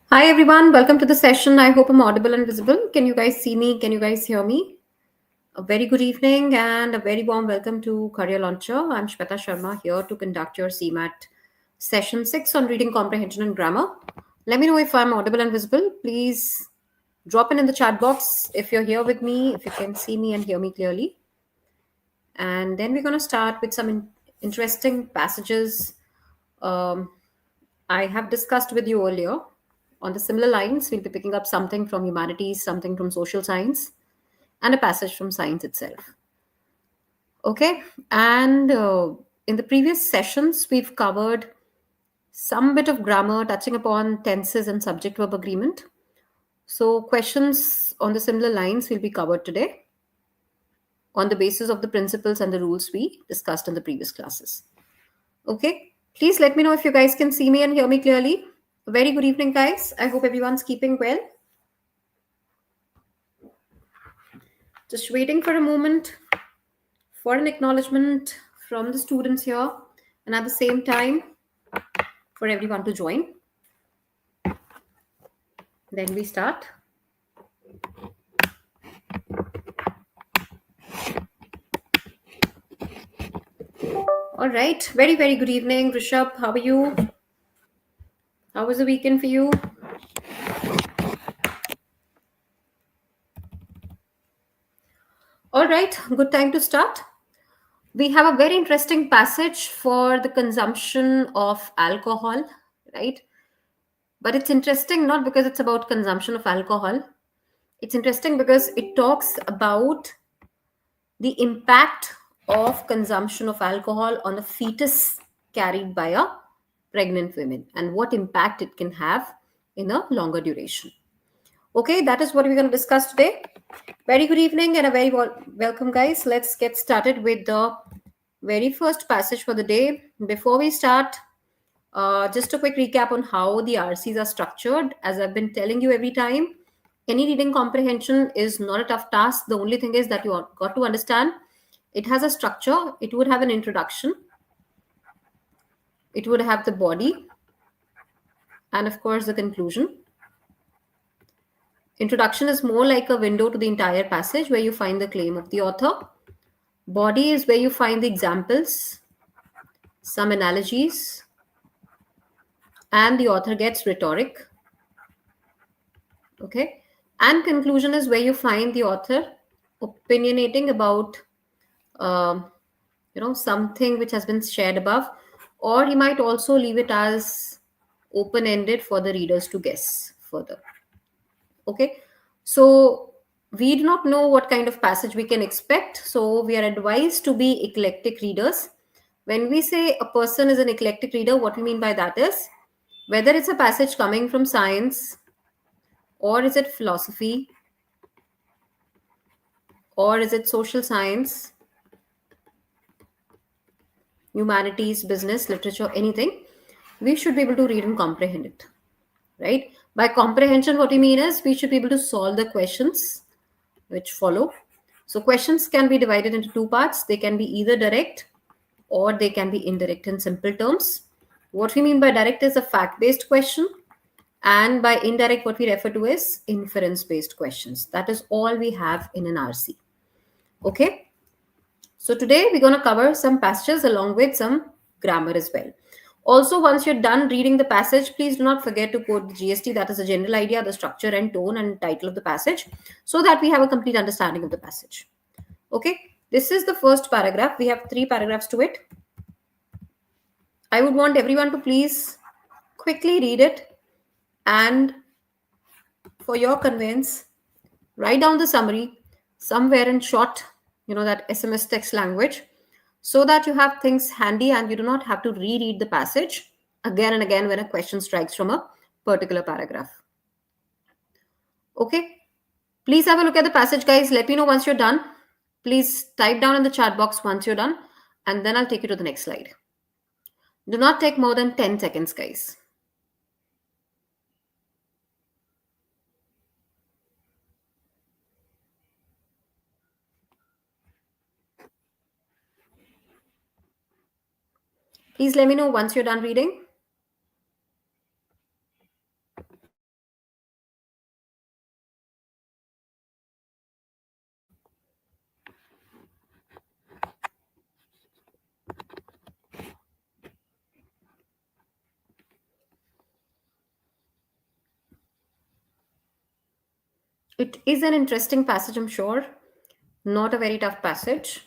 Hi everyone, welcome to the session. I hope I'm audible and visible. Can you guys see me? Can you guys hear me? A very good evening and a very warm welcome to Career Launcher. I'm Shweta Sharma here to conduct your CMAT session 6 on reading comprehension and grammar. Let me know if I'm audible and visible. Please drop in the chat box if you're here with me, if you can see me and hear me clearly. And then we're going to start with some interesting passages um, I have discussed with you earlier. On the similar lines, we'll be picking up something from humanities, something from social science, and a passage from science itself. Okay, and in the previous sessions, we've covered some bit of grammar touching upon tenses and subject verb agreement. So, questions on the similar lines will be covered today on the basis of the principles and the rules we discussed in the previous classes. Okay, please let me know if you guys can see me and hear me clearly. Very good evening, guys. I hope everyone's keeping well. Just waiting for a moment for an acknowledgement from the students here, and at the same time, for everyone to join. Then we start. All right. Very, very good evening, Rishabh. How are you? How was the weekend for you? All right. Good time to start. We have a very interesting passage for the consumption of alcohol, right? But it's interesting not because it's about consumption of alcohol. It's interesting because it talks about the impact of consumption of alcohol on a fetus carried by a pregnant woman and what impact it can have in a longer duration. Okay, that is what we're going to discuss today. Very good evening and a very welcome, guys. Let's get started with the very first passage for the day. Before we start, just a quick recap on how the RCs are structured. As I've been telling you every time, any reading comprehension is not a tough task. The only thing is that you got to understand it has a structure. It would have an introduction, it would have the body, and of course, the conclusion. Introduction is more like a window to the entire passage where you find the claim of the author. Body is where you find the examples, some analogies, and the author gets rhetoric. Okay. And conclusion is where you find the author opinionating about um, something which has been shared above, or he might also leave it as open ended for the readers to guess further. Okay, so we do not know what kind of passage we can expect, so we are advised to be eclectic readers. When we say a person is an eclectic reader, what we mean by that is whether it's a passage coming from science, or is it philosophy, or is it social science, humanities, business, literature, anything, we should be able to read and comprehend it, right? By comprehension, what we mean is we should be able to solve the questions which follow. So questions can be divided into two parts. They can be either direct or they can be indirect in simple terms. What we mean by direct is a fact-based question, and by indirect, what we refer to is inference-based questions. That is all we have in an RC. Okay. So today we're going to cover some passages along with some grammar as well. Also, once you're done reading the passage, please do not forget to quote the GST, that is a general idea, the structure and tone and title of the passage, so that we have a complete understanding of the passage. Okay, this is the first paragraph. We have 3 paragraphs to it. I would want everyone to please quickly read it, and for your convenience, write down the summary somewhere in short, that SMS text language, so that you have things handy and you do not have to reread the passage again and again when a question strikes from a particular paragraph. Okay, please have a look at the passage, guys. Let me know once you're done. Please type down in the chat box once you're done, and then I'll take you to the next slide. Do not take more than 10 seconds, guys. Please let me know once you're done reading. It is an interesting passage, I'm sure. Not a very tough passage.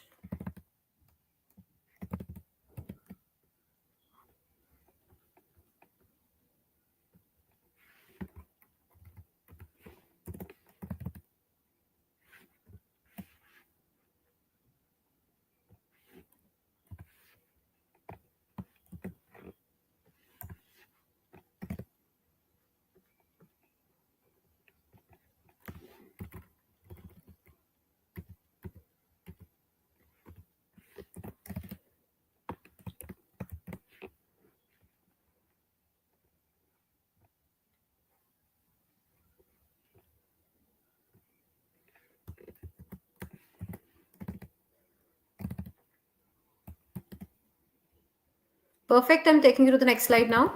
Perfect. I'm taking you to the next slide now.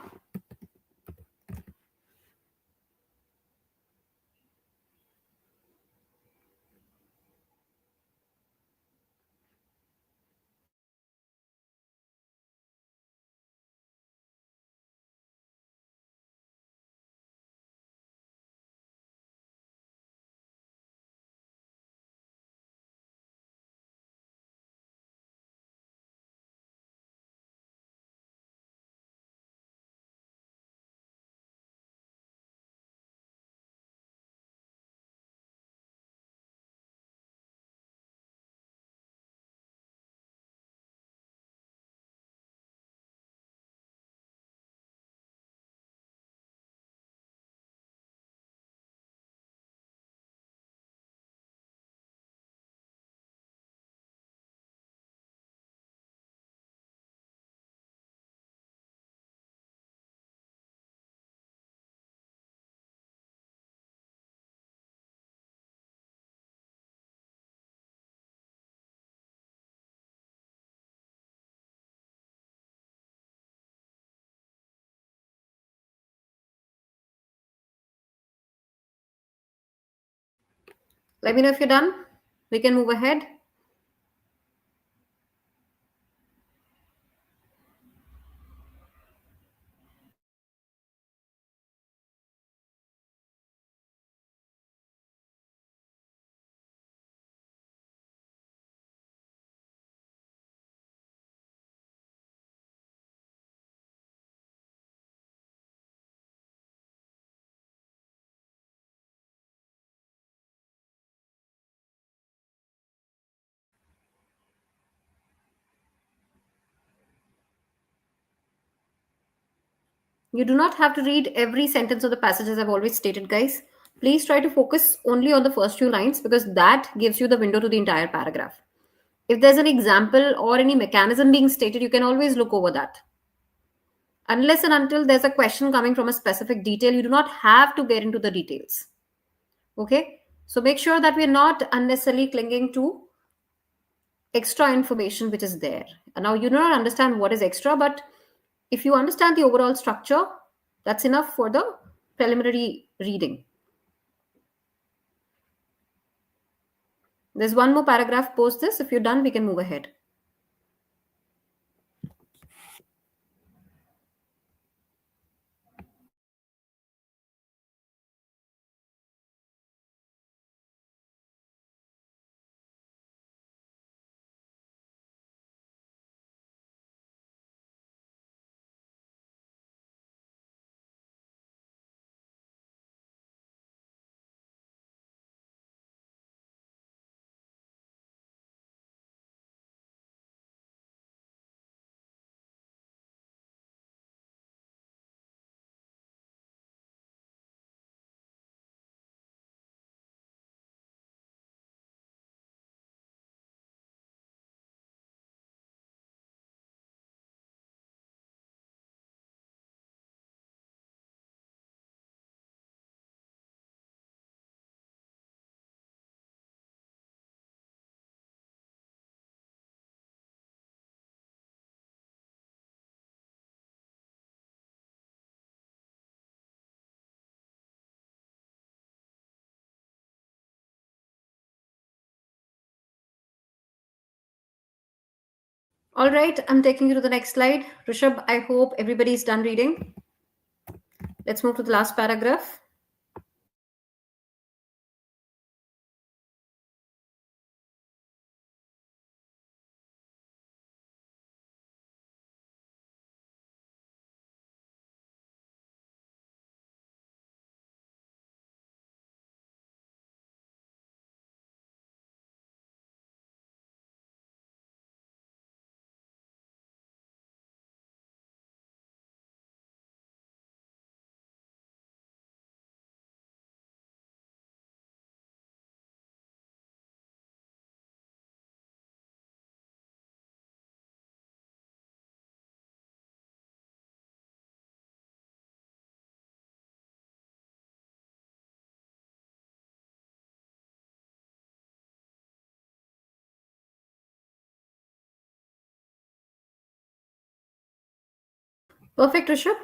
Let me know if you're done. We can move ahead. You do not have to read every sentence of the passage, as I've always stated, guys. Please try to focus only on the first few lines because that gives you the window to the entire paragraph. If there's an example or any mechanism being stated, you can always look over that. Unless and until there's a question coming from a specific detail, you do not have to get into the details. Okay? So make sure that we're not unnecessarily clinging to extra information which is there. And now you do not understand what is extra, but if you understand the overall structure, that's enough for the preliminary reading. There's one more paragraph post this. If you're done, we can move ahead. All right, I'm taking you to the next slide. Rishabh, I hope everybody's done reading. Let's move to the last paragraph. Perfect, Rishabh.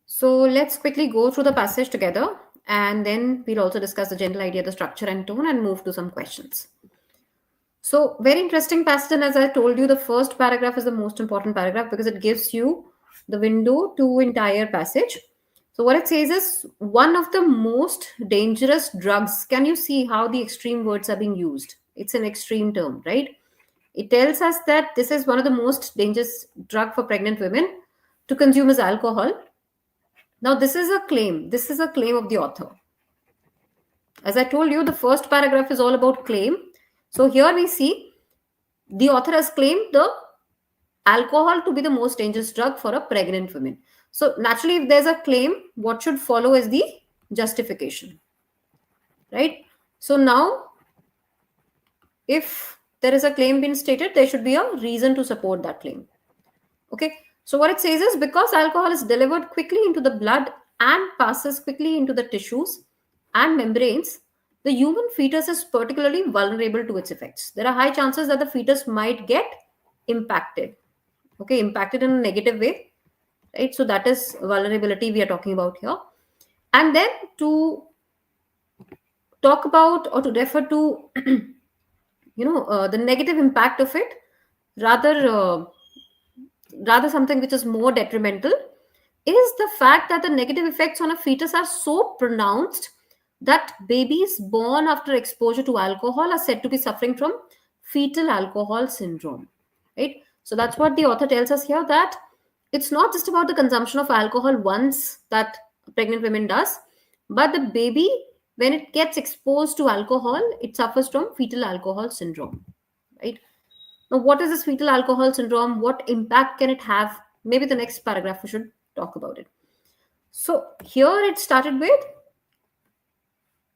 So let's quickly go through the passage together, and then we'll also discuss the general idea, the structure and tone, and move to some questions. So, very interesting passage. And as I told you, the first paragraph is the most important paragraph because it gives you the window to entire passage. So, what it says is one of the most dangerous drugs. Can you see how the extreme words are being used? It's an extreme term, right? It tells us that this is one of the most dangerous drug for pregnant women to consume is alcohol. Now, this is a claim. This is a claim of the author. As I told you, the first paragraph is all about claim. So here we see the author has claimed the alcohol to be the most dangerous drug for a pregnant woman. So naturally, if there's a claim, what should follow is the justification, right? So now, if there is a claim being stated, there should be a reason to support that claim. Okay. So what it says is because alcohol is delivered quickly into the blood and passes quickly into the tissues and membranes, the human fetus is particularly vulnerable to its effects. There are high chances that the fetus might get impacted. Okay, impacted in a negative way, right? So that is vulnerability we are talking about here. And then to talk about or to refer to, the negative impact of it, rather rather something which is more detrimental is the fact that the negative effects on a fetus are so pronounced that babies born after exposure to alcohol are said to be suffering from fetal alcohol syndrome, right? So that's what the author tells us here, that it's not just about the consumption of alcohol once that pregnant women does, but the baby, when it gets exposed to alcohol, it suffers from fetal alcohol syndrome, right? Now, what is this fetal alcohol syndrome? What impact can it have? Maybe the next paragraph we should talk about it. So, here it started with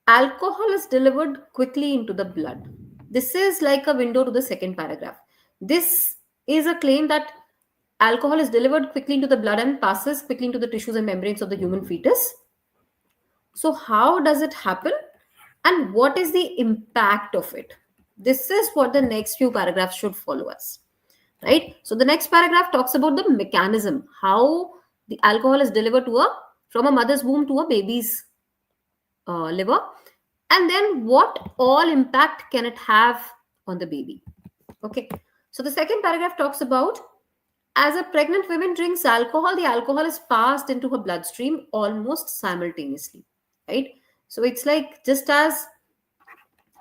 alcohol is delivered quickly into the blood. This is like a window to the second paragraph. This is a claim that alcohol is delivered quickly into the blood and passes quickly into the tissues and membranes of the human fetus. So, how does it happen? And what is the impact of it? This is what the next few paragraphs should follow us. Right? So the next paragraph talks about the mechanism, how the alcohol is delivered from a mother's womb to a baby's liver, and then what all impact can it have on the baby. Okay. So the second paragraph talks about as a pregnant woman drinks alcohol, the alcohol is passed into her bloodstream almost simultaneously. Right? So it's like just as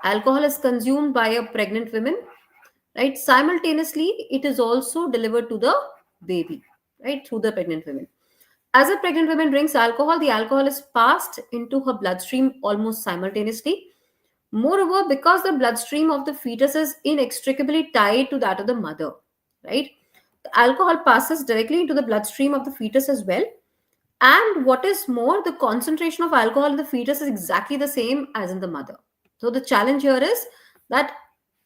alcohol is consumed by a pregnant woman, right, simultaneously it is also delivered to the baby, right, through the pregnant woman. As a pregnant woman drinks alcohol, the alcohol is passed into her bloodstream almost simultaneously. Moreover, because the bloodstream of the fetus is inextricably tied to that of the mother, right, the alcohol passes directly into the bloodstream of the fetus as well. And what is more, the concentration of alcohol in the fetus is exactly the same as in the mother. So the challenge here is that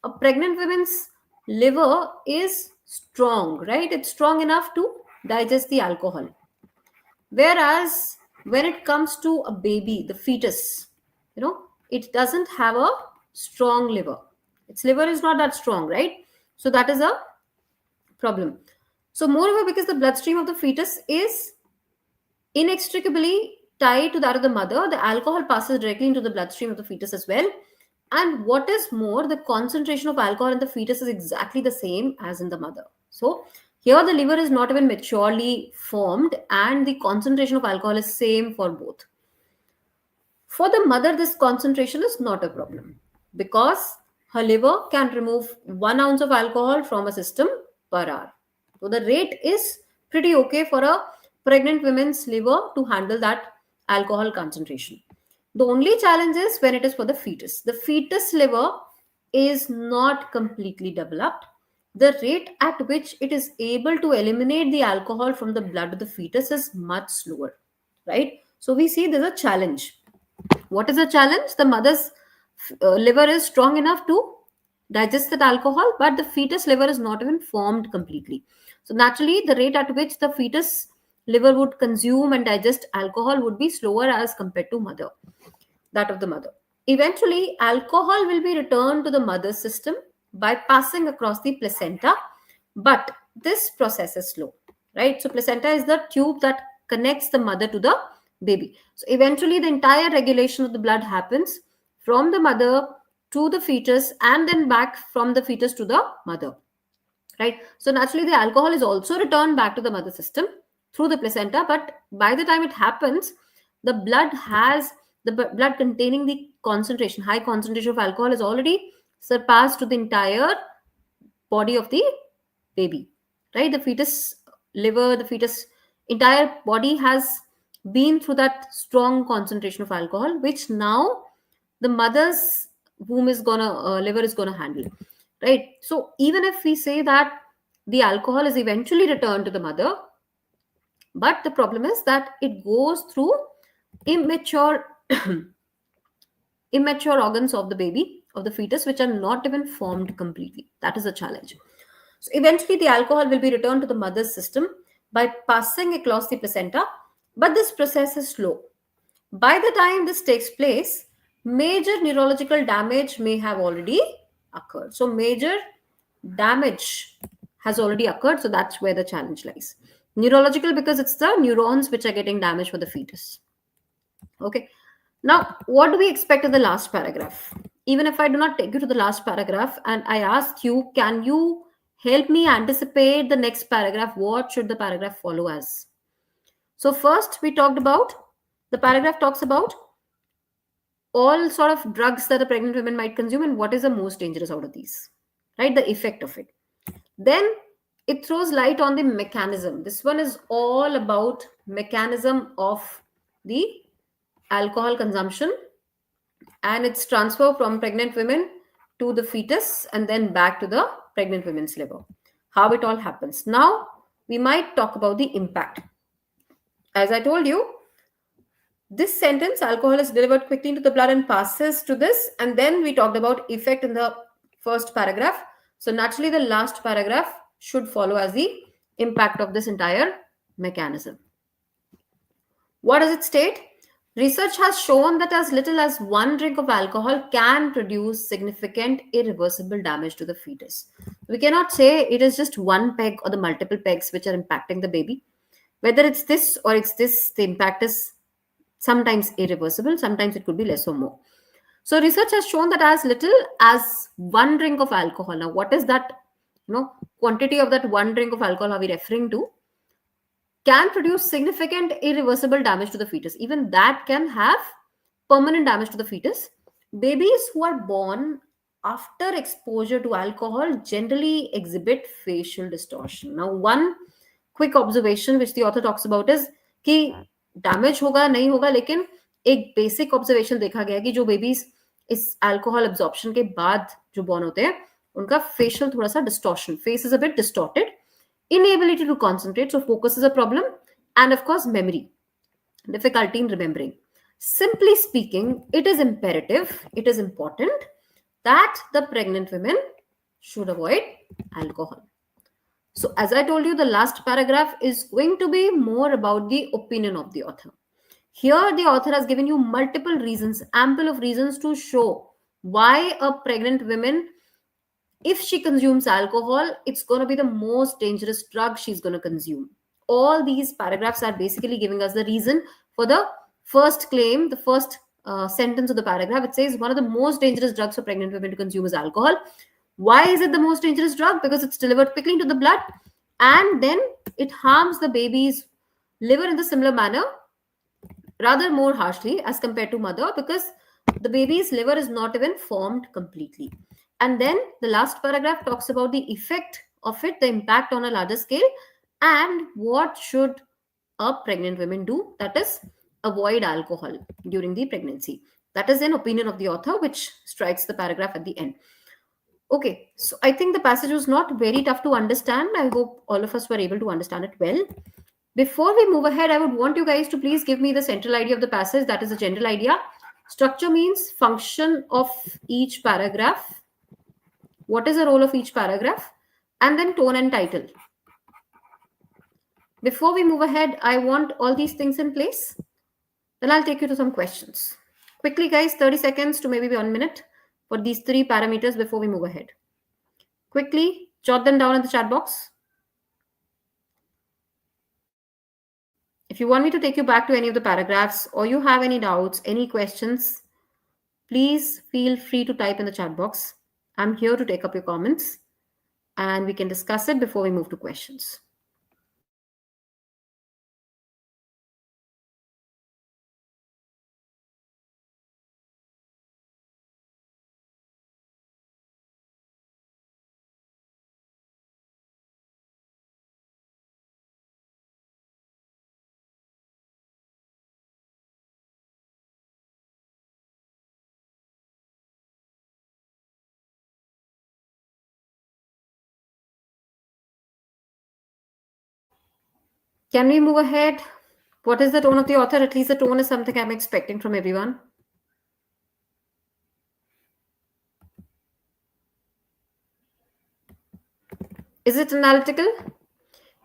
a pregnant woman's liver is strong, right? It's strong enough to digest the alcohol. Whereas when it comes to a baby, the fetus, it doesn't have a strong liver. Its liver is not that strong, right? So that is a problem. So moreover, because the bloodstream of the fetus is inextricably tied to that of the mother, the alcohol passes directly into the bloodstream of the fetus as well. And what is more, the concentration of alcohol in the fetus is exactly the same as in the mother. So here the liver is not even maturely formed and the concentration of alcohol is same for both. For the mother, this concentration is not a problem because her liver can remove 1 ounce of alcohol from a system per hour. So the rate is pretty okay for a pregnant woman's liver to handle that alcohol concentration. The only challenge is when it is for the fetus. The fetus liver is not completely developed. The rate at which it is able to eliminate the alcohol from the blood of the fetus is much slower, right? So we see there's a challenge. What is the challenge? The mother's liver is strong enough to digest that alcohol, but the fetus liver is not even formed completely. So naturally, the rate at which the fetus liver would consume and digest alcohol would be slower as compared to that of the mother. Eventually, alcohol will be returned to the mother's system by passing across the placenta, but this process is slow, right? So placenta is the tube that connects the mother to the baby. So eventually the entire regulation of the blood happens from the mother to the fetus and then back from the fetus to the mother, right? So naturally the alcohol is also returned back to the mother system through the placenta, but by the time it happens, the blood has blood containing the concentration, high concentration of alcohol is already surpassed to the entire body of the baby, right? The fetus liver, the fetus entire body has been through that strong concentration of alcohol, which now the mother's womb is gonna liver is gonna handle, right? So even if we say that the alcohol is eventually returned to the mother, but the problem is that it goes through immature immature organs of the baby, of the fetus, which are not even formed completely. That is a challenge. So eventually, the alcohol will be returned to the mother's system by passing across the placenta, but this process is slow. By the time this takes place, major neurological damage may have already occurred. So, major damage has already occurred. So, that's where the challenge lies. Neurological because it's the neurons which are getting damaged for the fetus. Okay. Now, what do we expect in the last paragraph? Even if I do not take you to the last paragraph and I ask you, can you help me anticipate the next paragraph? What should the paragraph follow as? So, first, we talked about the paragraph talks about all sort of drugs that the pregnant women might consume and what is the most dangerous out of these, right? The effect of it. Then it throws light on the mechanism. This one is all about mechanism of the alcohol consumption and its transfer from pregnant women to the fetus and then back to the pregnant women's liver. How it all happens. Now we might talk about the impact. As I told you, this sentence, alcohol is delivered quickly into the blood and passes to this, and then we talked about effect in the first paragraph. So naturally the last paragraph should follow as the impact of this entire mechanism. What does it state? Research has shown that as little as one drink of alcohol can produce significant irreversible damage to the fetus. We cannot say it is just one peg or the multiple pegs which are impacting the baby. Whether it's this or it's this, the impact is sometimes irreversible, sometimes it could be less or more. So research has shown that as little as one drink of alcohol. Now, what is that, quantity of that one drink of alcohol are we referring to? Can produce significant irreversible damage to the fetus. Even that can have permanent damage to the fetus. Babies who are born after exposure to alcohol generally exhibit facial distortion. Now, one quick observation which the author talks about is कि damage होगा नहीं होगा, लेकिन एक basic observation देखा गया कि जो बेबीज इस अल्कोहल एब्जॉर्प्शन के बाद जो बॉर्न होते हैं उनका फेशियल थोड़ा सा distortion, face is a bit distorted, inability to concentrate, so focus is a problem, and of course memory, difficulty in remembering. Simply speaking, it is imperative, it is important that the pregnant women should avoid alcohol. So as I told you, the last paragraph is going to be more about the opinion of the author. Here the author has given you multiple reasons, ample of reasons to show why a pregnant woman, if she consumes alcohol, it's going to be the most dangerous drug she's going to consume. All these paragraphs are basically giving us the reason for the first claim, the first sentence of the paragraph. It says one of the most dangerous drugs for pregnant women to consume is alcohol. Why is it the most dangerous drug? Because it's delivered quickly into the blood and then it harms the baby's liver in the similar manner, rather more harshly as compared to mother, because the baby's liver is not even formed completely. And then the last paragraph talks about the effect of it, the impact on a larger scale, and what should a pregnant woman do, that is avoid alcohol during the pregnancy. That is an opinion of the author which strikes the paragraph at the end. Okay, so I think the passage was not very tough to understand. I hope all of us were able to understand it well. Before we move ahead, I would want you guys to please give me the central idea of the passage, that is the general idea. Structure means function of each paragraph. What is the role of each paragraph? And then tone and title. Before we move ahead, I want all these things in place. Then I'll take you to some questions. Quickly, guys, 30 seconds to maybe 1 minute for these 3 parameters before we move ahead. Quickly, jot them down in the chat box. If you want me to take you back to any of the paragraphs or you have any doubts, any questions, please feel free to type in the chat box. I'm here to take up your comments and we can discuss it before we move to questions. Can we move ahead? What is the tone of the author? At least the tone is something I'm expecting from everyone. Is it analytical?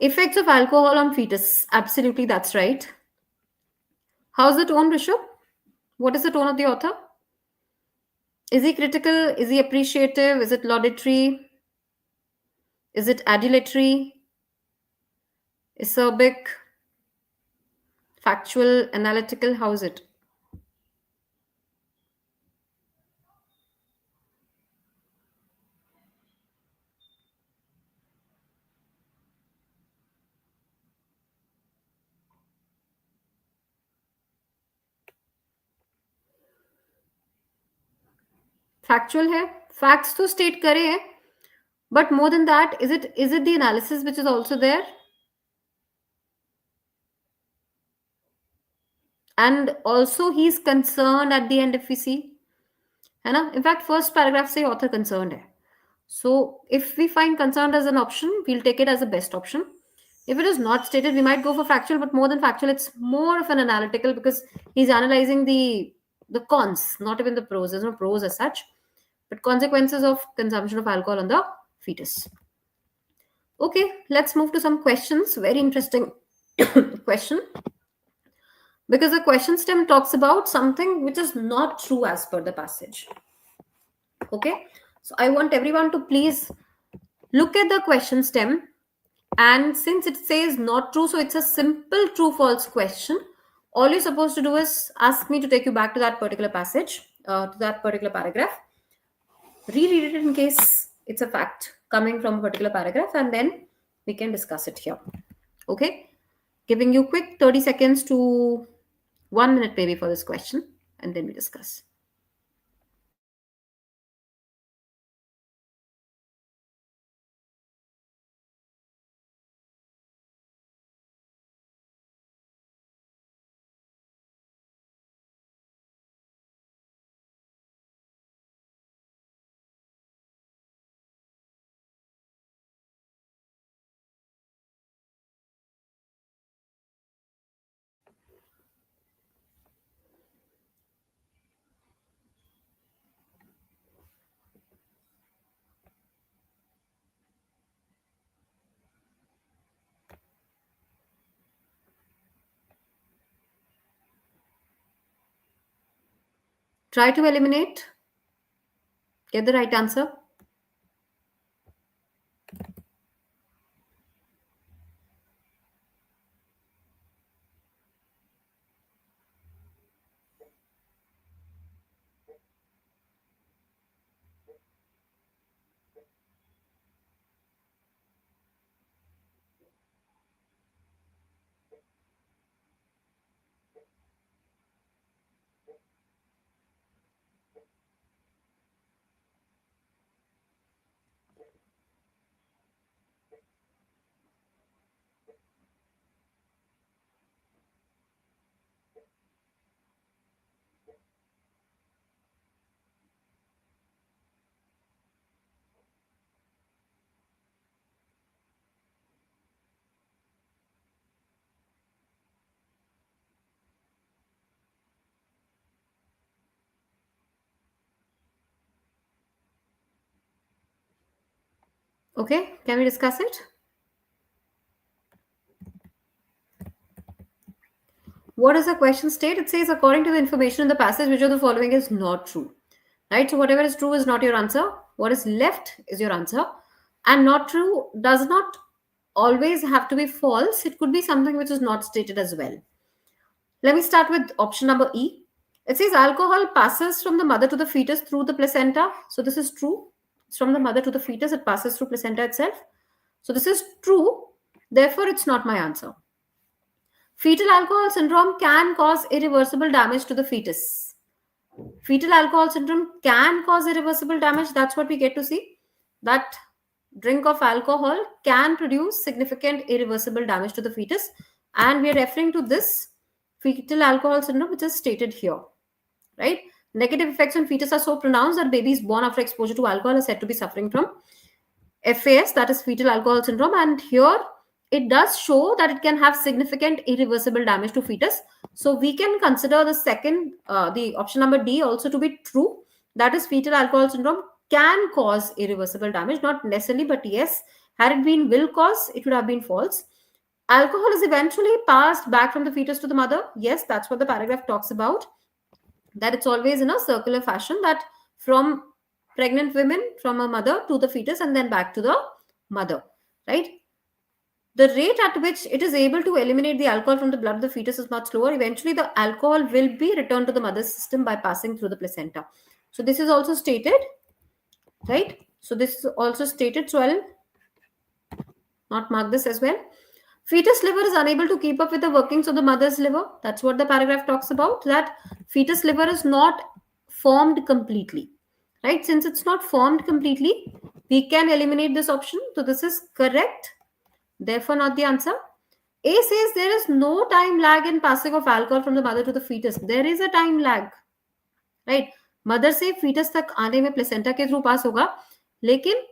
Effects of alcohol on fetus. Absolutely, that's right. How's the tone, Rishabh? What is the tone of the author? Is he critical? Is he appreciative? Is it laudatory? Is it adulatory? Acerbic? Factual? Analytical? How is it? Factual है. Facts to state करे हैं. But more than that, is it the analysis which is also there? And also he's concerned at the end if we see. है ना? In fact, first paragraph say author concerned है. So if we find concerned as an option, we'll take it as the best option. If it is not stated, we might go for factual, but more than factual, it's more of an analytical because he's analyzing the cons, not even the pros. There's no pros as such, but consequences of consumption of alcohol on the fetus. Okay, let's move to some questions. Very interesting question. Because the question stem talks about something which is not true as per the passage. Okay, so I want everyone to please look at the question stem. And since it says not true, so it's a simple true false question. All you're supposed to do is ask me to take you back to that particular passage, to that particular paragraph. Reread it in case it's a fact coming from a particular paragraph, and then we can discuss it here. Okay, giving you quick 30 seconds to 1 minute maybe for this question, and then we discuss. Try to eliminate. Get the right answer. Okay, can we discuss it? What does the question state? It says, according to the information in the passage, which of the following is not true? Right? So, whatever is true is not your answer. What is left is your answer. And not true does not always have to be false. It could be something which is not stated as well. Let me start with option number E. It says alcohol passes from the mother to the fetus through the placenta. So this is true. It's from the mother to the fetus. It passes through placenta itself. So this is true. Therefore, it's not my answer. Fetal alcohol syndrome can cause irreversible damage to the fetus. Fetal alcohol syndrome can cause irreversible damage. That's what we get to see. That drink of alcohol can produce significant irreversible damage to the fetus. And we are referring to this fetal alcohol syndrome, which is stated here, right? Negative effects on fetus are so pronounced that babies born after exposure to alcohol are said to be suffering from FAS, that is fetal alcohol syndrome. And here it does show that it can have significant irreversible damage to fetus. So we can consider the second, the option number D also to be true. That is fetal alcohol syndrome can cause irreversible damage, not necessarily, but yes, had it been will cause, it would have been false. Alcohol is eventually passed back from the fetus to the mother. Yes, that's what the paragraph talks about. That it's always in a circular fashion, that from pregnant women, from a mother to the fetus and then back to the mother, right? The rate at which it is able to eliminate the alcohol from the blood of the fetus is much slower. Eventually, the alcohol will be returned to the mother's system by passing through the placenta. So this is also stated, right? So this is also stated. So I'll not mark this as well. Fetus liver is unable to keep up with the workings of the mother's liver. That's what the paragraph talks about, that fetus liver is not formed completely, right? Since it's not formed completely, we can eliminate this option. So this is correct. Therefore, not the answer. A says there is no time lag in passing of alcohol from the mother to the fetus. There is a time lag, right? Mother से foetus तक आने में placenta के through pass होगा, लेकिन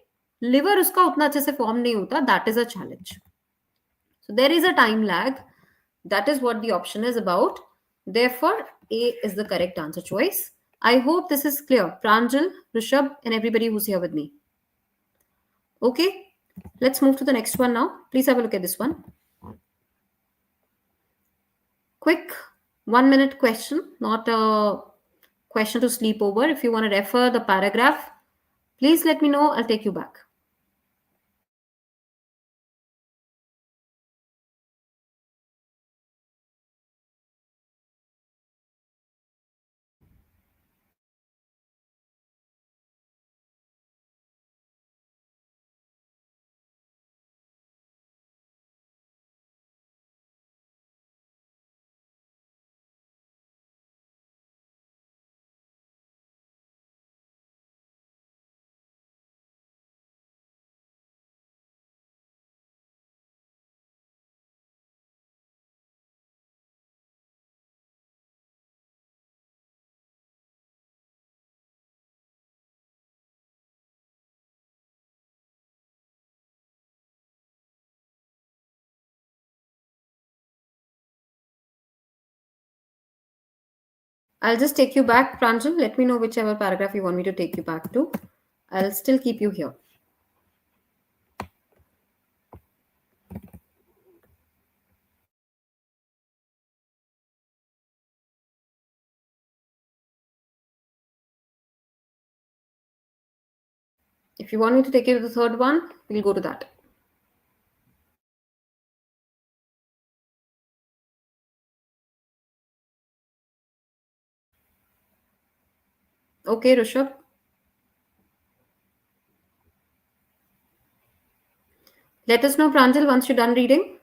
liver उसका उतना अच्छे से फॉर्म नहीं होता. That is a challenge. So there is a time lag. That is what the option is about. Therefore, A is the correct answer choice. I hope this is clear. Pranjal, Rishabh, and everybody who's here with me. Okay, let's move to the next one now. Please have a look at this one. Quick 1 minute question, not a question to sleep over. If you want to refer the paragraph, please let me know. I'll take you back. I'll just take you back, Pranjal. Let me know whichever paragraph you want me to take you back to. I'll still keep you here. If you want me to take you to the third one, we'll go to that. Okay, Rishabh. Let us know, Pranjal, once you're done reading.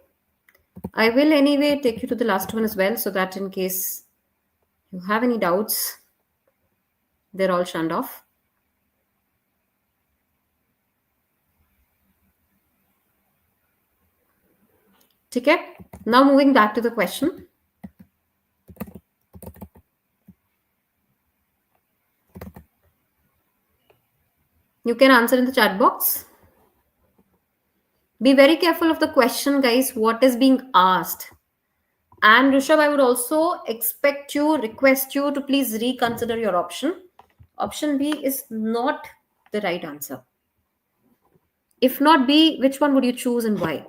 I will anyway take you to the last one as well, so that in case you have any doubts, they're all shunned off. Okay. Now moving back to the question. You can answer in the chat box. Be very careful of the question, guys, what is being asked. And Rishabh, I would also request you to please reconsider your option. Option B is not the right answer. If not B, which one would you choose and why?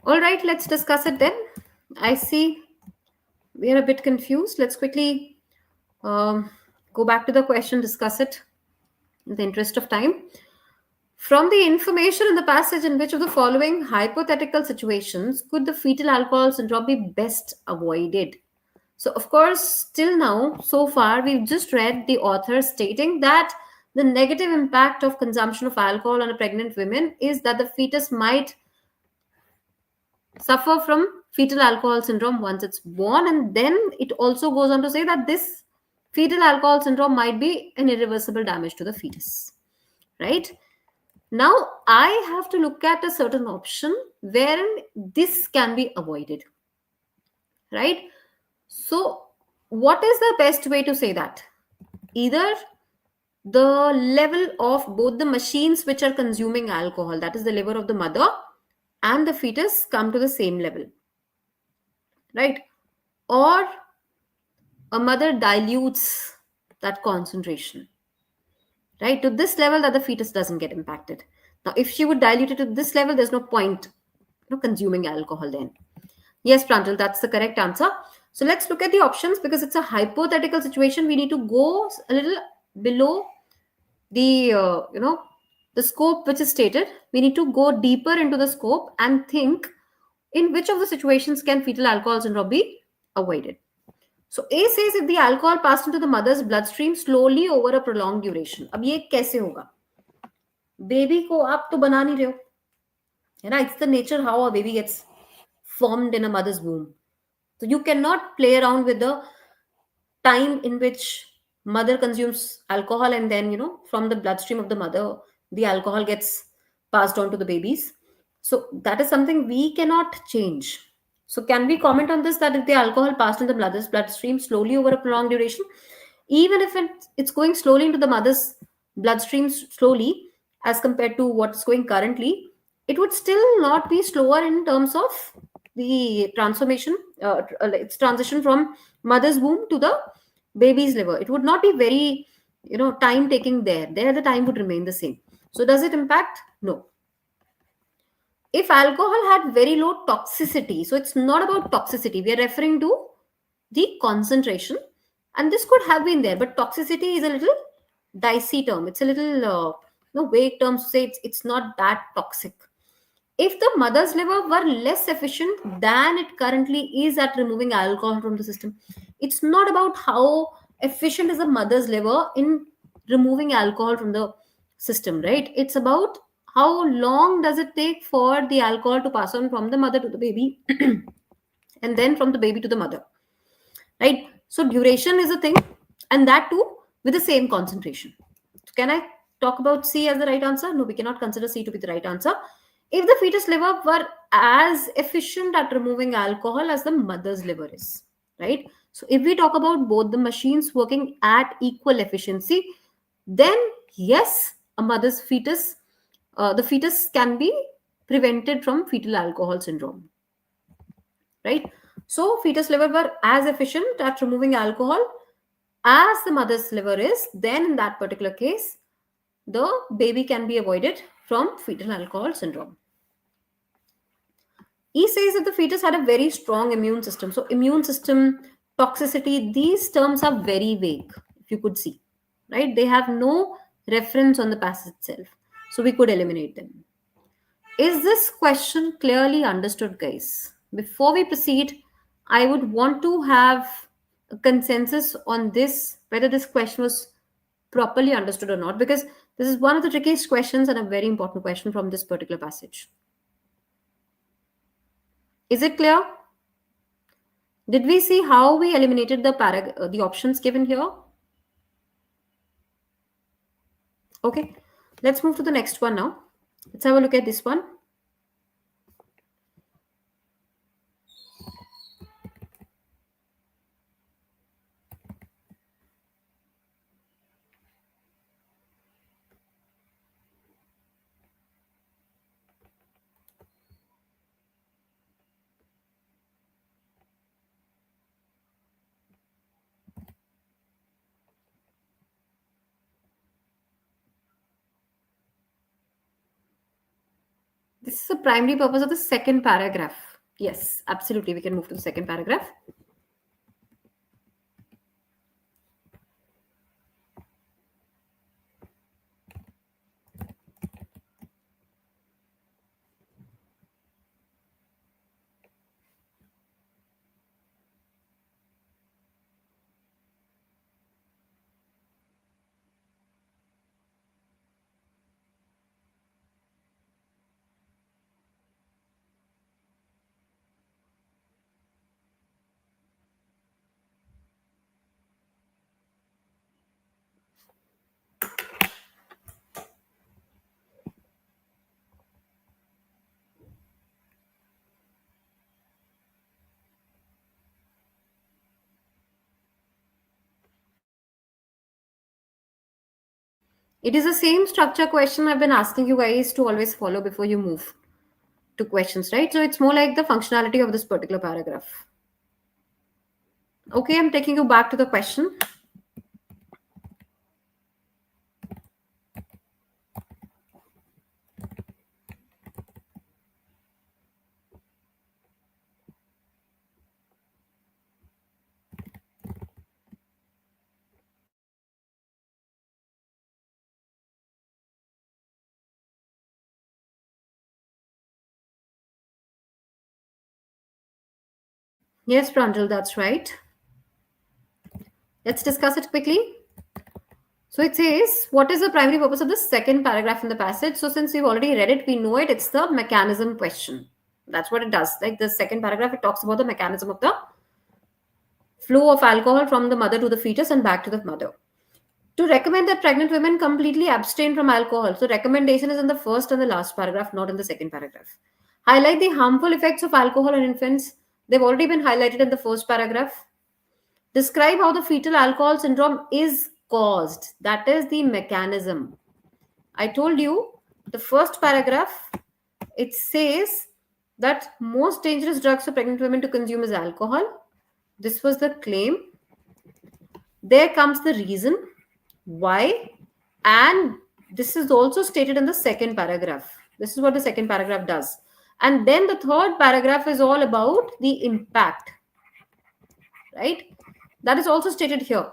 All right, let's discuss it then. I see we are a bit confused. Let's quickly um, go back to the question, discuss it in the interest of time. From the information in the passage, in which of the following hypothetical situations could the fetal alcohol syndrome be best avoided? So, of course, till now, so far, we've just read the author stating that the negative impact of consumption of alcohol on a pregnant woman is that the fetus might suffer from fetal alcohol syndrome once it's born. And then it also goes on to say that this fetal alcohol syndrome might be an irreversible damage to the fetus, right? Now, I have to look at a certain option wherein this can be avoided, right? So, what is the best way to say that? Either the level of both the machines which are consuming alcohol, that is the liver of the mother and the fetus, come to the same level, right? Or a mother dilutes that concentration, right, to this level that the fetus doesn't get impacted. Now, if she would dilute it to this level, there's no point, consuming alcohol then. Yes, Pranjal, that's the correct answer. So let's look at the options because it's a hypothetical situation. We need to go a little below the the scope which is stated. We need to go deeper into the scope and think in which of the situations can fetal alcohol syndrome be avoided. So A says if the alcohol passed into the mother's bloodstream slowly over a prolonged duration. अब ये कैसे होगा? Baby को आप तो बना नहीं रहे हो, है ना? It's the nature how a baby gets formed in a mother's womb. So you cannot play around with the time in which mother consumes alcohol and then from the bloodstream of the mother the alcohol gets passed on to the babies. So that is something we cannot change. So can we comment on this, that if the alcohol passed in the mother's bloodstream slowly over a prolonged duration, even if it's going slowly into the mother's bloodstream slowly as compared to what's going currently, it would still not be slower in terms of the transformation, its transition from mother's womb to the baby's liver. It would not be very time taking there the time would remain the same. So does it impact? No. If alcohol had very low toxicity, so it's not about toxicity, we are referring to the concentration, and this could have been there, but toxicity is a little dicey term. It's a little vague term to say it's not that toxic. If the mother's liver were less efficient than it currently is at removing alcohol from the system, it's not about how efficient is the mother's liver in removing alcohol from the system, right? It's about how long does it take for the alcohol to pass on from the mother to the baby and then from the baby to the mother, right? So duration is a thing, and that too with the same concentration. So can I talk about C as the right answer? No, we cannot consider C to be the right answer. If the fetus liver were as efficient at removing alcohol as the mother's liver is, right? So if we talk about both the machines working at equal efficiency, then yes, a mother's fetus, the fetus can be prevented from fetal alcohol syndrome, right? So fetus liver were as efficient at removing alcohol as the mother's liver is, then in that particular case, the baby can be avoided from fetal alcohol syndrome. E says that the fetus had a very strong immune system. So immune system, toxicity, these terms are very vague, if you could see, right? They have no reference on the passage itself. So we could eliminate them. Is this question clearly understood, guys? Before we proceed, I would want to have a consensus on this, whether this question was properly understood or not, because this is one of the trickiest questions and a very important question from this particular passage. Is it clear? Did we see how we eliminated the options given here? Okay, let's move to the next one now. Let's have a look at this one. This is the primary purpose of the second paragraph. Yes, absolutely. We can move to the second paragraph. It is the same structure question I've been asking you guys to always follow before you move to questions, right? So it's more like the functionality of this particular paragraph. Okay, I'm taking you back to the question. Yes, Pranjal, that's right. Let's discuss it quickly. So it says, what is the primary purpose of the second paragraph in the passage? So since we've already read it, we know it. It's the mechanism question. That's what it does. Like the second paragraph, it talks about the mechanism of the flow of alcohol from the mother to the fetus and back to the mother. To recommend that pregnant women completely abstain from alcohol. So recommendation is in the first and the last paragraph, not in the second paragraph. Highlight the harmful effects of alcohol on infants. They've already been highlighted in the first paragraph. Describe how the fetal alcohol syndrome is caused. That is the mechanism. I told you the first paragraph, it says that most dangerous drugs for pregnant women to consume is alcohol. This was the claim. There comes the reason why, and this is also stated in the second paragraph. This is what the second paragraph does. And then the third paragraph is all about the impact, right? That is also stated here.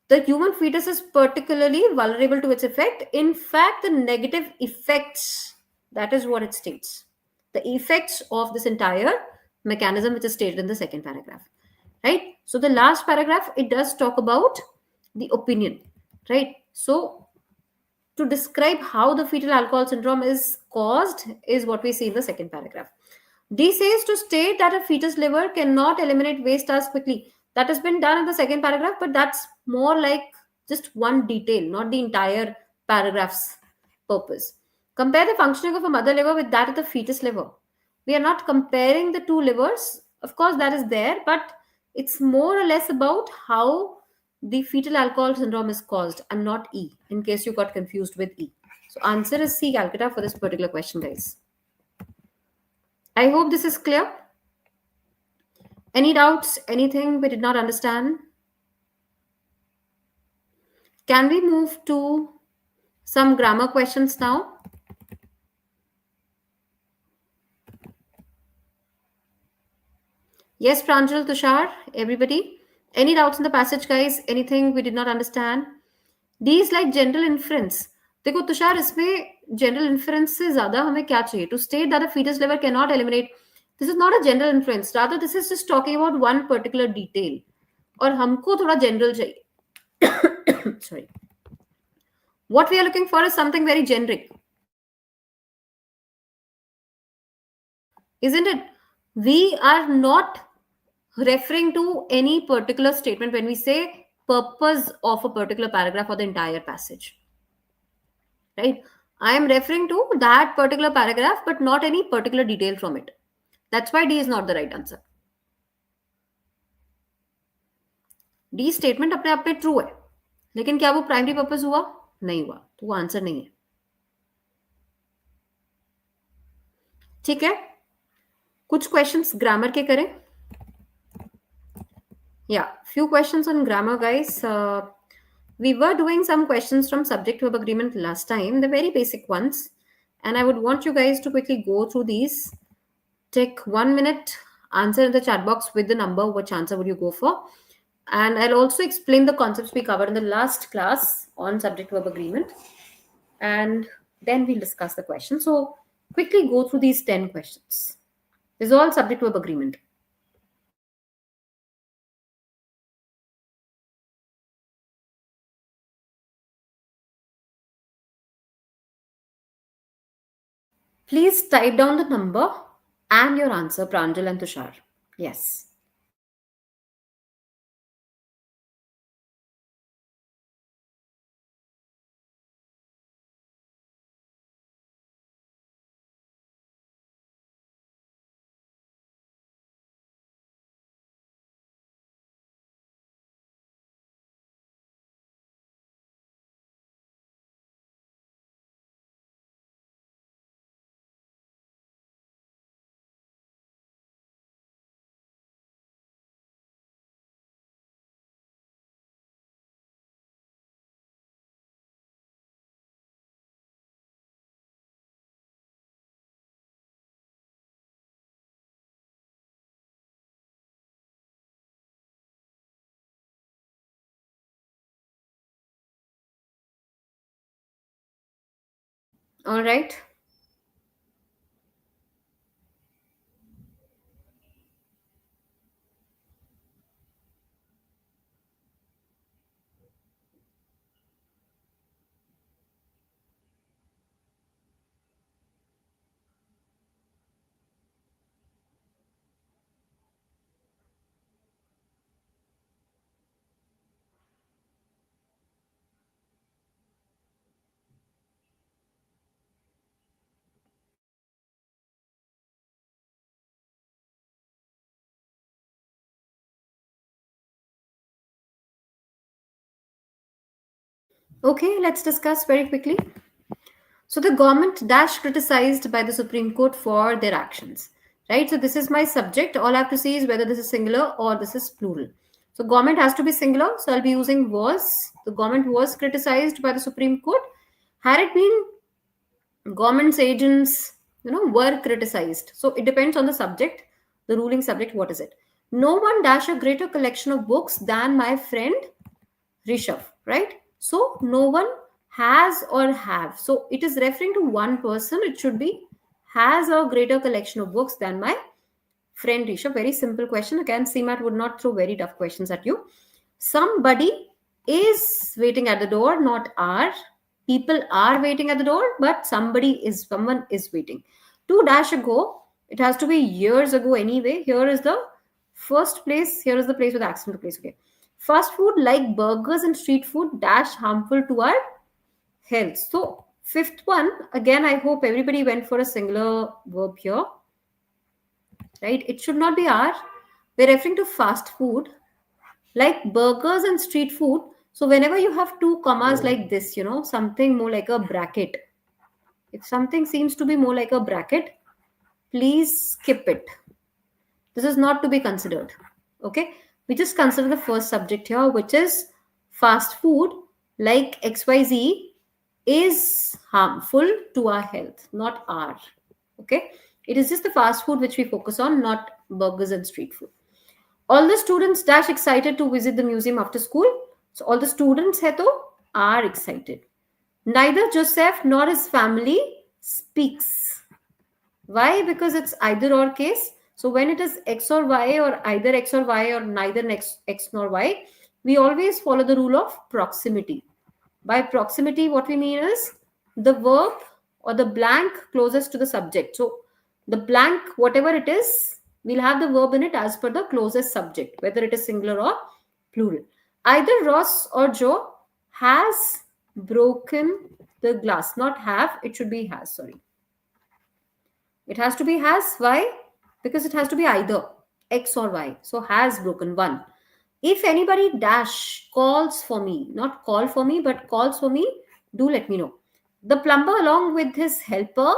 The human fetus is particularly vulnerable to its effect. In fact, the negative effects, that is what it states. The effects of this entire mechanism, which is stated in the second paragraph, right? So the last paragraph, it does talk about the opinion, right? So to describe how the fetal alcohol syndrome is caused is what we see in the second paragraph. D says to state that a fetus liver cannot eliminate waste as quickly. That has been done in the second paragraph, but that's more like just one detail, not the entire paragraph's purpose. Compare the functioning of a mother liver with that of the fetus liver. We are not comparing the two livers. Of course, that is there, but it's more or less about how the fetal alcohol syndrome is caused and not E, in case you got confused with E. So, answer is C, Calcutta, for this particular question, guys. I hope this is clear. Any doubts? Anything we did not understand? Can we move to some grammar questions now? Yes, Pranjal, Tushar, everybody. Any doubts in the passage, guys? Anything we did not understand? D is like general inference. देखो तुषार इसमें general inference से ज्यादा हमें क्या चाहिए? To state that the fetus liver cannot eliminate. This is not a general inference. Rather, this is just talking about one particular detail. और हमको थोड़ा general चाहिए. Sorry. What we are looking for is something very generic. Isn't it? We are not referring to any particular statement when we say purpose of a particular paragraph or the entire passage. Right? I am referring to that particular paragraph, but not any particular detail from it. That's why D is not the right answer. D statement अपने आप में true है, लेकिन क्या वो primary purpose हुआ? नहीं हुआ, तो वो आंसर नहीं है. ठीक है, कुछ क्वेश्चंस ग्रामर के करें. Yeah, few questions on grammar, guys. We were doing some questions from subject verb agreement last time, the very basic ones. And I would want you guys to quickly go through these. Take 1 minute, answer in the chat box with the number, which answer would you go for. And I'll also explain the concepts we covered in the last class on subject verb agreement. And then we'll discuss the question. So quickly go through these 10 questions. This is all subject verb agreement. Please type down the number and your answer, Pranjal and Tushar. Yes. All right. Okay, let's discuss very quickly. So the government dash criticized by the Supreme Court for their actions. Right? So this is my subject. All I have to see is whether this is singular or this is plural. So government has to be singular. So I'll be using was. The government was criticized by the Supreme Court. Had it been government's agents, were criticized. So it depends on the subject, the ruling subject. What is it? No one dash a greater collection of books than my friend Rishabh, right? So no one has or have. So it is referring to one person. It should be has a greater collection of books than my friend Rishabh. Very simple question. Again, CMAT would not throw very tough questions at you. Somebody is waiting at the door, not are. People are waiting at the door, but someone is waiting. 2 dash ago, it has to be years ago anyway. Here is the first place. Here is the place with the accent place. Okay. Fast food like burgers and street food dash harmful to our health. So fifth one, again, I hope everybody went for a singular verb here, right? It should not be are. We're referring to fast food like burgers and street food. So whenever you have two commas like this, something more like a bracket. If something seems to be more like a bracket, please skip it. This is not to be considered. Okay. We just consider the first subject here, which is fast food like XYZ is harmful to our health, not our. Okay. It is just the fast food which we focus on, not burgers and street food. All the students dash excited to visit the museum after school. So all the students hai to are excited. Neither Joseph nor his family speaks. Why? Because it's either or case. So when it is X or Y or either X or Y or neither X nor Y, we always follow the rule of proximity. By proximity, what we mean is the verb or the blank closest to the subject. So the blank, whatever it is, we'll have the verb in it as per the closest subject, whether it is singular or plural. Either Ross or Joe has broken the glass. Not have, it should be has, sorry. It has to be has. Why? Because it has to be either X or Y. So has broken one. If anybody dash calls for me, not call for me, but calls for me, do let me know. The plumber along with his helper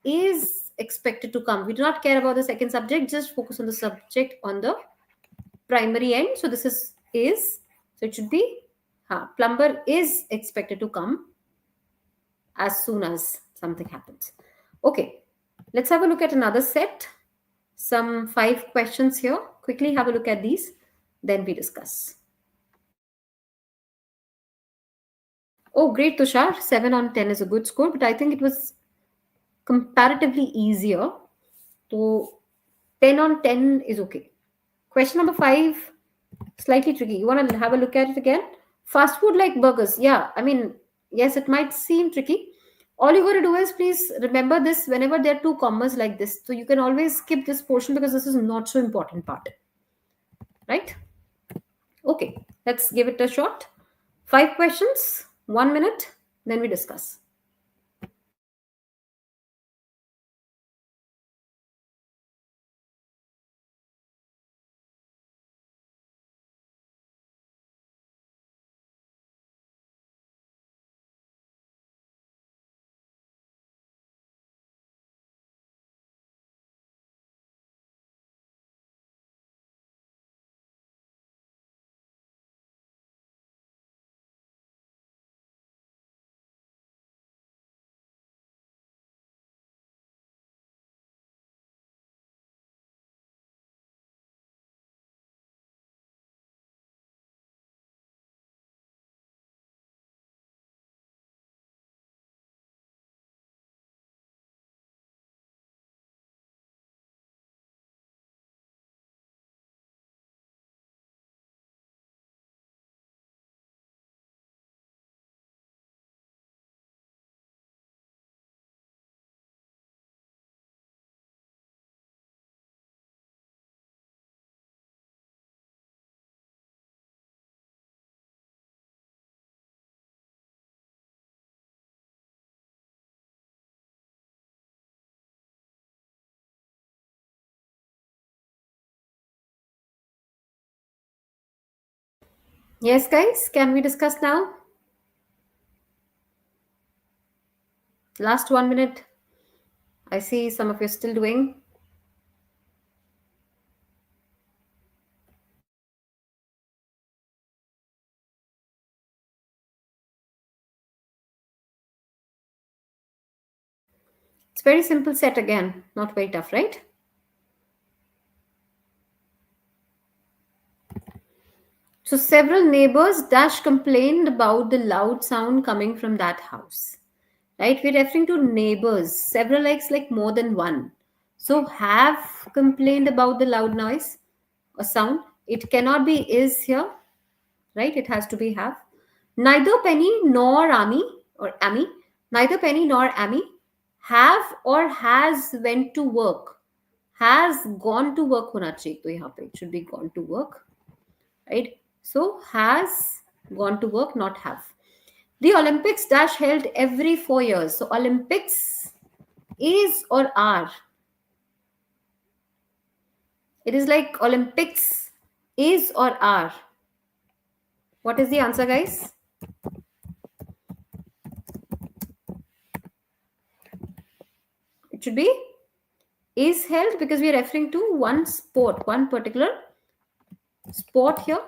is expected to come. We do not care about the second subject, just focus on the subject on the primary end. So this is. So it should be plumber is expected to come as soon as. something happens. Okay, let's have a look at another set. Some 5 questions here. Quickly have a look at these, then we discuss. Oh, great, Tushar. 7 on 10 is a good score, but I think it was comparatively easier. So 10 on 10 is okay. Question number 5, slightly tricky. You want to have a look at it again? Fast food like burgers. Yeah, I mean, yes, it might seem tricky. All you got to do is please remember this whenever there are two commas like this. So you can always skip this portion because this is not so important part. Right? Okay, let's give it a shot. 5 questions, 1 minute, then we discuss. Yes, guys, can we discuss now? Last 1 minute. I see some of you still doing. It's very simple set again, not very tough, right? So several neighbors dash complained about the loud sound coming from that house. Right? We're referring to neighbors, several like more than one. So have complained about the loud noise or sound. It cannot be is here, right? It has to be have. Neither Penny nor Amy or Amy, neither Penny nor Amy have or has went to work. Has gone to work होना चाहिए तो यहाँ पे it should be gone to work, right? So has gone to work, not have. The Olympics dash held every 4 years. So Olympics is or are. It is like Olympics is or are. What is the answer, guys? It should be is held because we are referring to one sport, one particular sport here,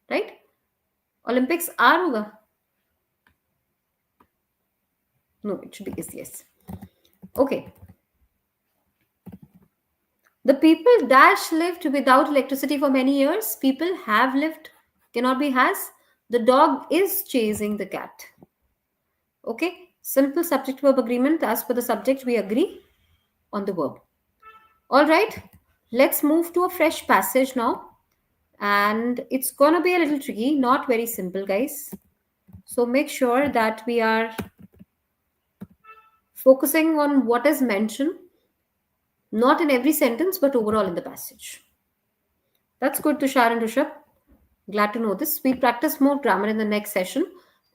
right? Olympics are hoga. No, it should be is, yes. Okay. The people dash lived without electricity for many years. People have lived, cannot be has. The dog is chasing the cat. Okay, simple subject verb agreement. As per the subject, we agree on the verb. All right, let's move to a fresh passage now. And it's gonna be a little tricky, not very simple, guys. So make sure that we are focusing on what is mentioned, not in every sentence, but overall in the passage. That's good, Tushar and Rishabh. Glad to know this. We practice more grammar in the next session.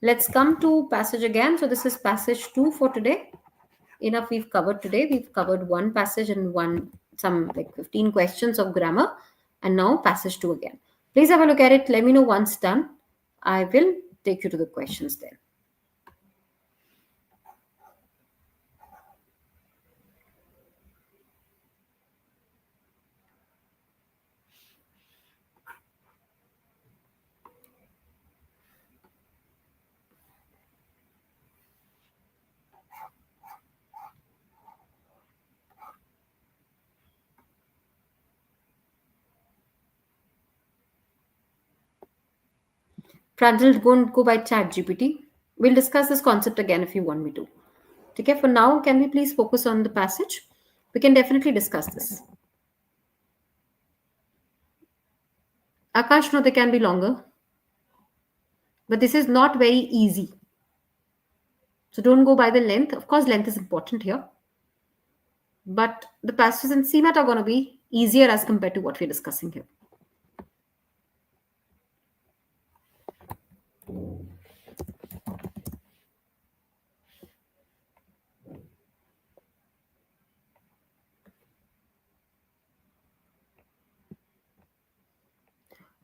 Let's come to passage again. So this is passage 2 for today. Enough we've covered today. We've covered one passage and some like 15 questions of grammar, and now passage 2 again. Please have a look at it. Let me know once done. I will take you to the questions then. Pranjal, don't go by chat GPT. We'll discuss this concept again if you want me to. Okay, for now, can we please focus on the passage? We can definitely discuss this. Akash, no, they can be longer, but this is not very easy. So don't go by the length. Of course, length is important here, but the passages in CMAT are going to be easier as compared to what we're discussing here.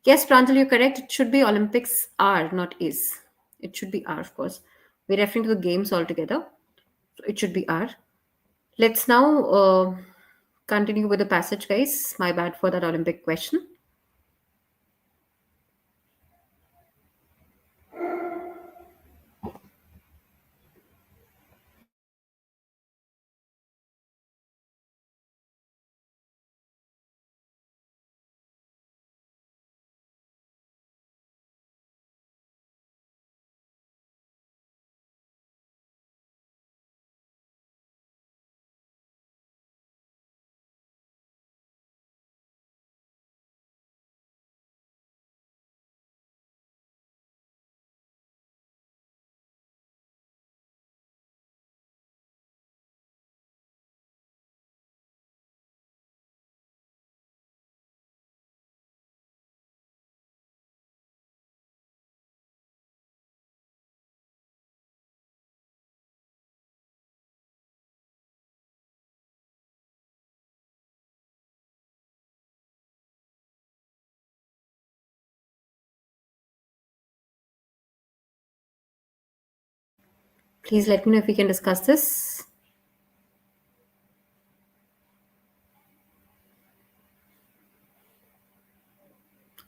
Yes, Pranjal, you're correct. It should be Olympics are, not is. It should be are, of course. We're referring to the games altogether. So it should be are. Let's now continue with the passage, guys. My bad for that Olympic question. Please let me know if we can discuss this.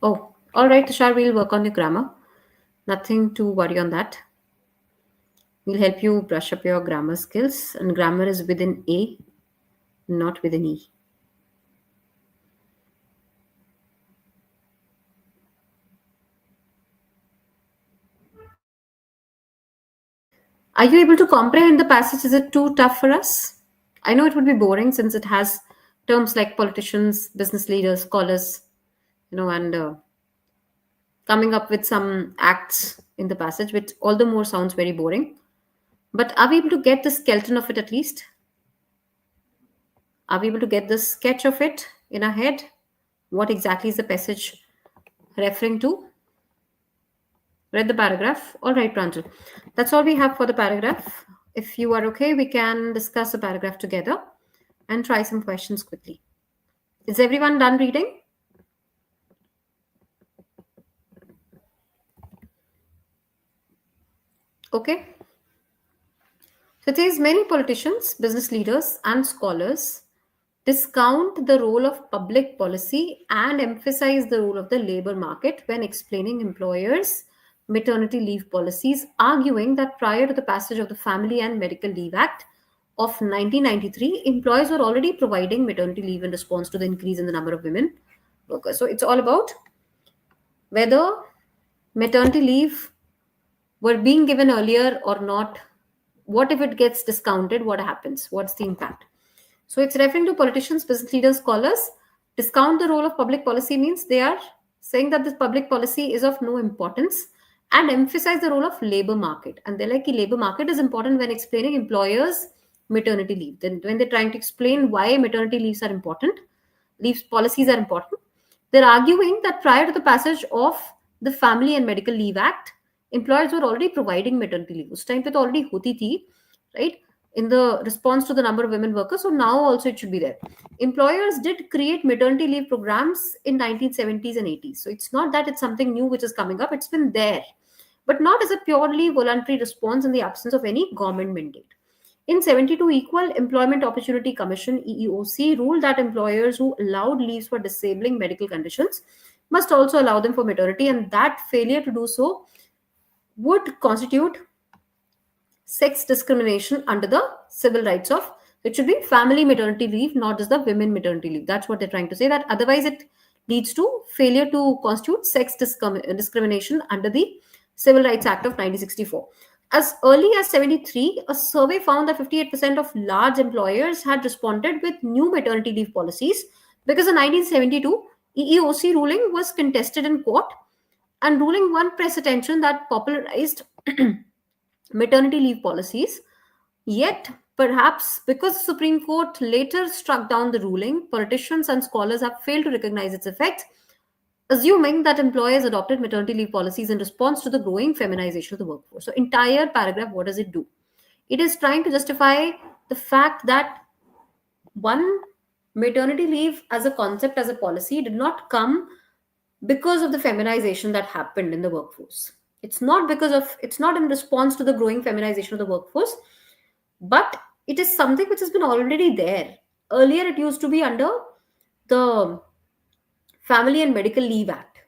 Oh, all right, Tushar, we'll work on your grammar. Nothing to worry on that. We'll help you brush up your grammar skills, and grammar is with an A, not with an E. Are you able to comprehend the passage? Is it too tough for us? I know it would be boring since it has terms like politicians, business leaders, scholars, and coming up with some acts in the passage, which all the more sounds very boring. But are we able to get the skeleton of it at least? Are we able to get the sketch of it in our head? What exactly is the passage referring to? Read the paragraph. All right, Pranjal. That's all we have for the paragraph. If you are okay, we can discuss the paragraph together and try some questions quickly. Is everyone done reading? Okay. So it says many politicians, business leaders, and scholars discount the role of public policy and emphasize the role of the labor market when explaining employers' maternity leave policies, arguing that prior to the passage of the Family and Medical Leave Act of 1993, employers were already providing maternity leave in response to the increase in the number of women workers. So it's all about whether maternity leave were being given earlier or not. What if it gets discounted? What happens? What's the impact? So it's referring to politicians, business leaders, scholars. Discount the role of public policy means they are saying that this public policy is of no importance and emphasize the role of labor market. And they're like, labor market is important when explaining employers' maternity leave. Then when they're trying to explain why maternity leaves are important, leaves policies are important, they're arguing that prior to the passage of the Family and Medical Leave Act, employers were already providing maternity leave. उस time पे तो already होती थी, right? In the response to the number of women workers. So now also it should be there. Employers did create maternity leave programs in 1970s and 80s. So it's not that it's something new which is coming up. It's been there, but not as a purely voluntary response in the absence of any government mandate. In 72, Equal Employment Opportunity Commission EEOC ruled that employers who allowed leaves for disabling medical conditions must also allow them for maternity, and that failure to do so would constitute sex discrimination under the civil rights of, it should be family maternity leave, not just the women maternity leave. That's what they're trying to say, that otherwise it leads to failure to constitute sex discrimination under the Civil Rights Act of 1964. As early as 73, a survey found that 58% of large employers had responded with new maternity leave policies because the 1972 EEOC ruling was contested in court, and ruling won press attention that popularized maternity leave policies. Yet, perhaps because the Supreme Court later struck down the ruling, politicians and scholars have failed to recognize its effects, assuming that employers adopted maternity leave policies in response to the growing feminization of the workforce. So, entire paragraph, what does it do? It is trying to justify the fact that one, maternity leave as a concept, as a policy, did not come because of the feminization that happened in the workforce. It's not in response to the growing feminization of the workforce, but it is something which has been already there. Earlier, it used to be under the Family and Medical Leave Act,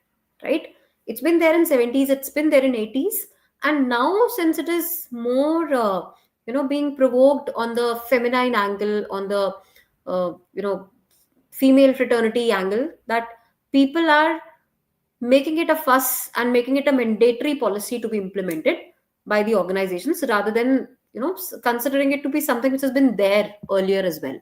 right? It's been there in 70s, it's been there in 80s, and now since it is more, being provoked on the feminine angle, on the, female fraternity angle, that people are making it a fuss and making it a mandatory policy to be implemented by the organizations rather than considering it to be something which has been there earlier as well.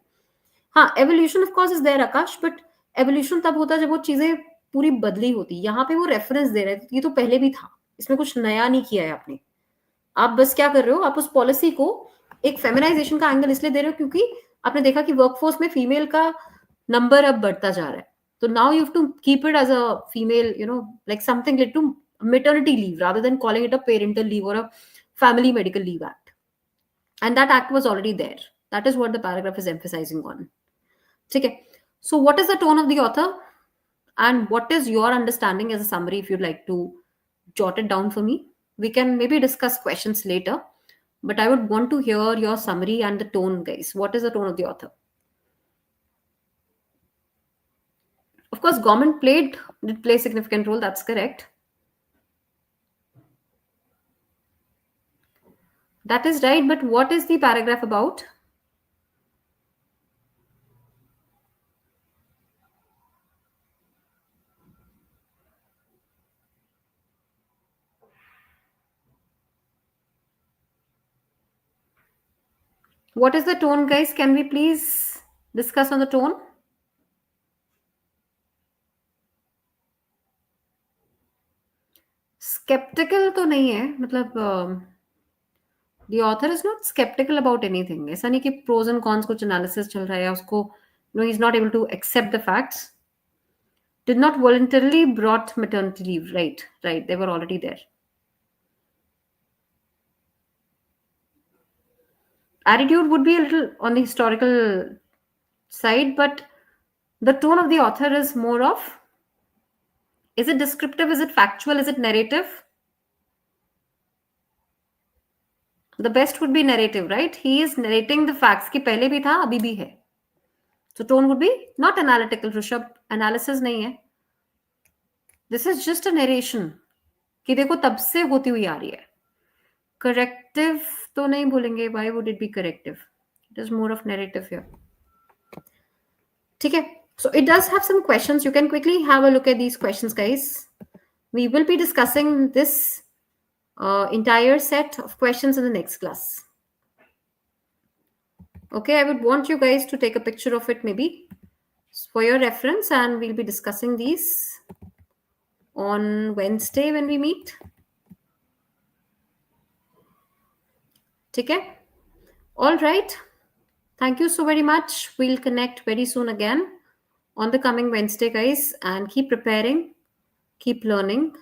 हाँ, evolution of course is there Akash, but evolution तब होता है जब वो चीजें पूरी बदली होती। यहाँ पे वो रेफरेंस दे रहे हैं, ये तो पहले भी था, इसमें कुछ नया नहीं किया है आपने। आप बस क्या कर रहे हो, आप उस पॉलिसी को एक फेमिनाइजेशन का एंगल इसलिए दे रहे हो क्योंकि आपने देखा कि वर्कफोर्स में फीमेल का नंबर अब बढ़ता जा रहा है, तो now you have to keep it as a female, like something like to maternity leave rather than calling it a parental leave or a family medical leave act. And that act was already there. That is what the paragraph is emphasizing on. Okay. So what is the tone of the author and what is your understanding as a summary? If you'd like to jot it down for me, we can maybe discuss questions later, but I would want to hear your summary and the tone, guys. What is the tone of the author? Of course, government did play a significant role. That's correct. That is right. But what is the paragraph about? What is the tone, guys? Can we please discuss on the tone? Skeptical तो नहीं है, मतलब the author is not skeptical about anything. ऐसा नहीं कि pros and cons कुछ analysis चल रहा है या उसको, he's not able to accept the facts. Did not voluntarily brought maternity leave. Right, they were already there. Attitude would be a little on the historical side, but the tone of the author is more of, is it descriptive, is it factual, is it narrative? The best would be narrative, right? He is narrating the facts कि पहले भी था अभी भी है. So tone would be not analytical, Rishabh. Analysis नहीं है. This is just a narration कि देखो तब से होती हुई आ रही है. Corrective तो नहीं बोलेंगे. Why would it be corrective? It is more of narrative here. ठीक है. So it does have some questions. You can quickly have a look at these questions, guys. We will be discussing this entire set of questions in the next class. Okay, I would want you guys to take a picture of it maybe for your reference, and we'll be discussing these on Wednesday when we meet. Okay? All right. Thank you so very much. We'll connect very soon again on the coming Wednesday, guys, and keep preparing, keep learning.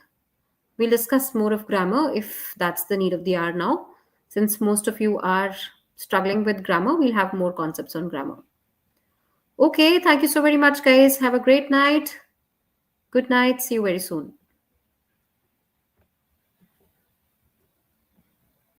We'll discuss more of grammar if that's the need of the hour now. Since most of you are struggling with grammar, we'll have more concepts on grammar. Okay, thank you so very much, guys. Have a great night. Good night. See you very soon.